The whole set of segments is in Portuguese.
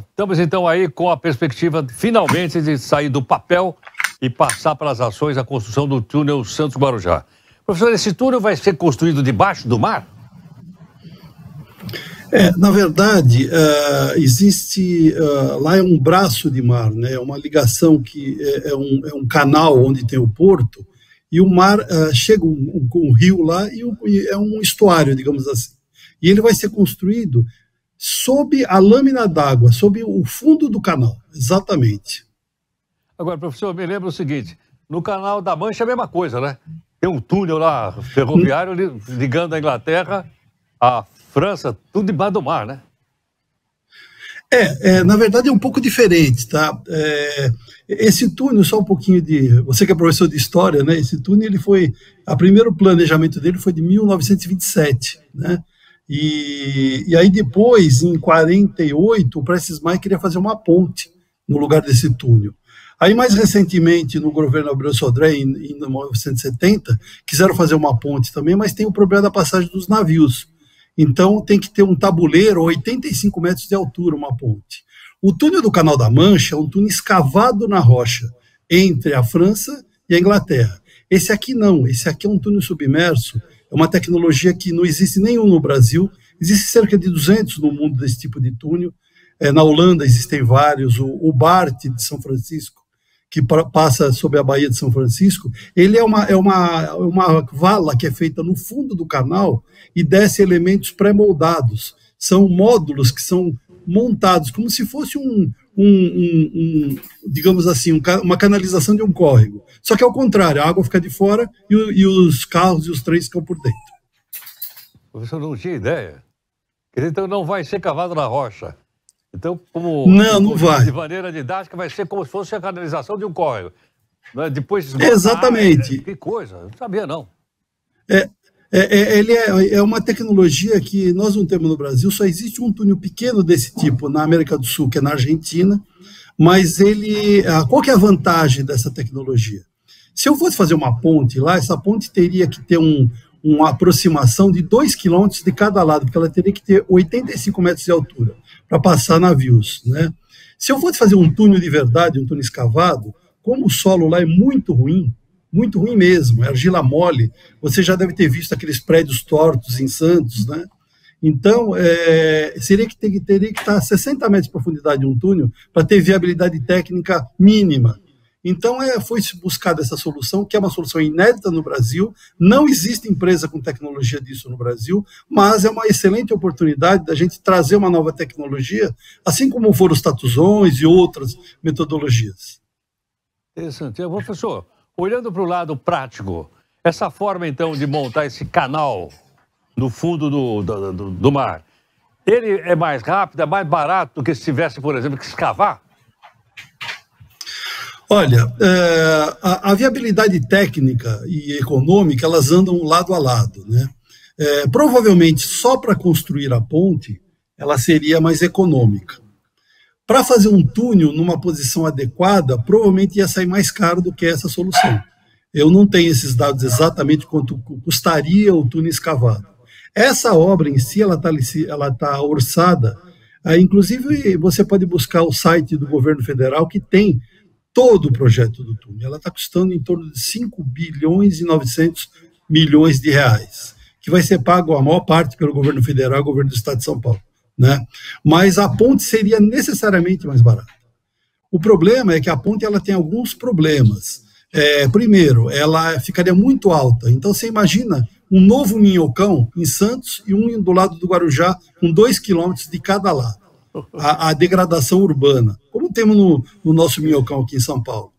Estamos então aí com a perspectiva, finalmente, de sair do papel e passar para as ações a construção do túnel Santos-Guarujá. Professor, esse túnel vai ser construído debaixo do mar? Na verdade, existe, lá é um braço de mar, né? É uma ligação que é um canal onde tem o porto, e o mar chega um rio lá e é um estuário, digamos assim. E ele vai ser construído sob a lâmina d'água, sob o fundo do canal, exatamente. Agora, professor, me lembra o seguinte, no Canal da Mancha é a mesma coisa, né? Tem um túnel lá ferroviário ligando a Inglaterra à França, tudo debaixo do mar, né? Na verdade é um pouco diferente, tá? Esse túnel, só um pouquinho de... Você que é professor de história, né? Esse túnel, o primeiro planejamento dele foi de 1927, né? E aí depois, em 48, o Prestes Maia queria fazer uma ponte no lugar desse túnel. Aí mais recentemente, no governo Abreu Sodré, em 1970, quiseram fazer uma ponte também, mas tem o problema da passagem dos navios. Então tem que ter um tabuleiro, 85 metros de altura, uma ponte. O túnel do Canal da Mancha é um túnel escavado na rocha, entre a França e a Inglaterra. Esse aqui não, esse aqui é um túnel submerso, é uma tecnologia que não existe nenhum no Brasil, existe cerca de 200 no mundo desse tipo de túnel. Na Holanda existem vários, o BART de São Francisco, que passa sobre a Baía de São Francisco, ele é uma vala que é feita no fundo do canal e desce elementos pré-moldados. São módulos que são montados como se fosse digamos assim, uma canalização de um córrego. Só que ao contrário, a água fica de fora e os carros e os trens ficam por dentro. Professor, não tinha ideia. Então não vai ser cavado na rocha. Então, não vai. De maneira didática, vai ser como se fosse a canalização de um córrego. Depois exatamente. Que coisa, não sabia não. Ele é uma tecnologia que nós não temos no Brasil, só existe um túnel pequeno desse tipo na América do Sul, que é na Argentina, mas qual que é a vantagem dessa tecnologia? Se eu fosse fazer uma ponte lá, essa ponte teria que ter uma aproximação de 2 quilômetros de cada lado, porque ela teria que ter 85 metros de altura para passar navios, né? Se eu fosse fazer um túnel de verdade, um túnel escavado, como o solo lá é muito ruim mesmo, é argila mole, você já deve ter visto aqueles prédios tortos em Santos, né? Então, teria que estar a 60 metros de profundidade de um túnel para ter viabilidade técnica mínima. Então, foi buscada essa solução, que é uma solução inédita no Brasil, não existe empresa com tecnologia disso no Brasil, mas é uma excelente oportunidade da gente trazer uma nova tecnologia, assim como foram os tatuzões e outras metodologias. Interessante. Professor, olhando para o lado prático, essa forma, então, de montar esse canal no fundo do mar, ele é mais rápido, é mais barato do que se tivesse, por exemplo, que escavar? Olha, a viabilidade técnica e econômica, elas andam lado a lado, né? Provavelmente, só para construir a ponte, ela seria mais econômica. Para fazer um túnel numa posição adequada, provavelmente ia sair mais caro do que essa solução. Eu não tenho esses dados exatamente quanto custaria o túnel escavado. Essa obra em si, ela tá orçada, inclusive você pode buscar o site do governo federal que tem todo o projeto do túnel. Ela está custando em torno de 5 bilhões e 900 milhões de reais, que vai ser pago a maior parte pelo governo federal e o governo do estado de São Paulo, né? Mas a ponte seria necessariamente mais barata. O problema é que a ponte ela tem alguns problemas. Primeiro, ela ficaria muito alta. Então, você imagina um novo Minhocão em Santos e um do lado do Guarujá, com 2 quilômetros de cada lado. A degradação urbana, como temos no nosso Minhocão aqui em São Paulo.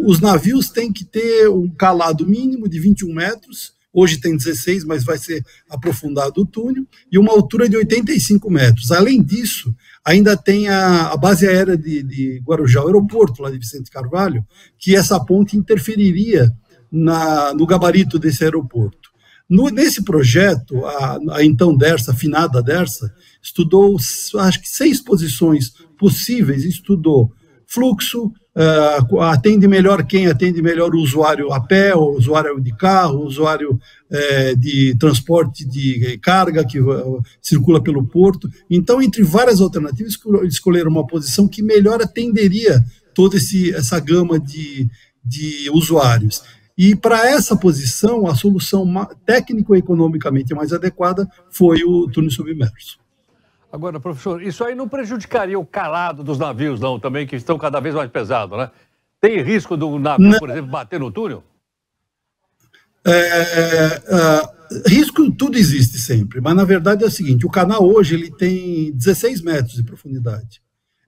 Os navios têm que ter um calado mínimo de 21 metros, hoje tem 16, mas vai ser aprofundado o túnel, e uma altura de 85 metros. Além disso, ainda tem a base aérea de Guarujá, o aeroporto lá de Vicente Carvalho, que essa ponte interferiria no gabarito desse aeroporto. Nesse projeto, a então Dersa, a finada Dersa, estudou, acho que 6 posições possíveis, estudou fluxo, atende melhor quem? Atende melhor o usuário a pé, o usuário de carro, o usuário de transporte de carga que circula pelo porto. Então, entre várias alternativas, escolheram uma posição que melhor atenderia toda essa gama de usuários. E para essa posição, a solução técnico-economicamente mais adequada foi o túnel submerso. Agora, professor, isso aí não prejudicaria o calado dos navios, não, também, que estão cada vez mais pesados, né? Tem risco do navio, não, por exemplo, bater no túnel? Risco tudo existe sempre, mas na verdade é o seguinte, o canal hoje ele tem 16 metros de profundidade.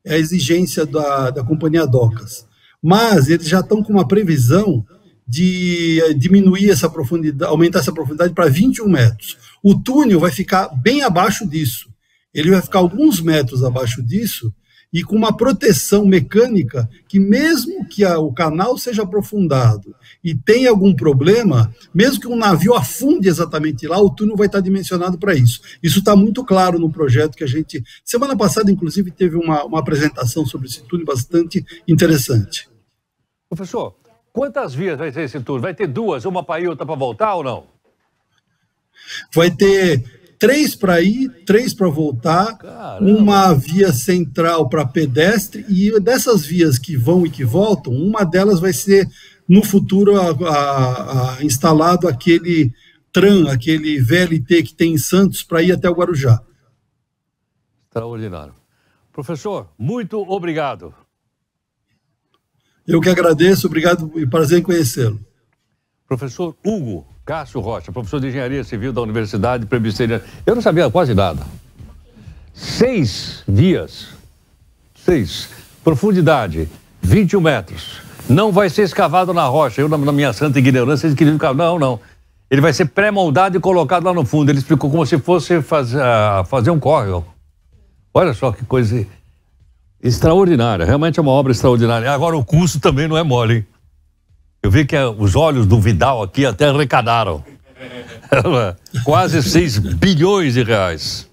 É a exigência da companhia Docas. Mas eles já estão com uma previsão de diminuir essa profundidade, aumentar essa profundidade para 21 metros. O túnel vai ficar bem abaixo disso. Ele vai ficar alguns metros abaixo disso e com uma proteção mecânica que mesmo que o canal seja aprofundado e tenha algum problema, mesmo que um navio afunde exatamente lá, o túnel vai estar dimensionado para isso. Isso está muito claro no projeto que a gente... Semana passada, inclusive, teve uma apresentação sobre esse túnel bastante interessante. Professor, quantas vias vai ter esse túnel? Vai ter duas, uma para ir e outra para voltar ou não? Vai ter 3 para ir, 3 para voltar. Caramba. Uma via central para pedestre, e dessas vias que vão e que voltam, uma delas vai ser, no futuro, instalado aquele tram, aquele VLT que tem em Santos para ir até o Guarujá. Extraordinário. Professor, muito obrigado. Eu que agradeço, obrigado e prazer em conhecê-lo. Professor Hugo Cássio Rocha, professor de Engenharia Civil da Universidade Presbiteriana. Eu não sabia quase nada. 6 vias, 6, profundidade, 21 metros. Não vai ser escavado na rocha. Eu, na minha santa ignorância, eles queriam escavar. Não. Ele vai ser pré-moldado e colocado lá no fundo. Ele explicou como se fosse fazer um córrego. Olha só que coisa extraordinária. Realmente é uma obra extraordinária. Agora, o custo também não é mole, hein? Eu vi que os olhos do Vidal aqui até arrecadaram. Quase 6 bilhões de reais.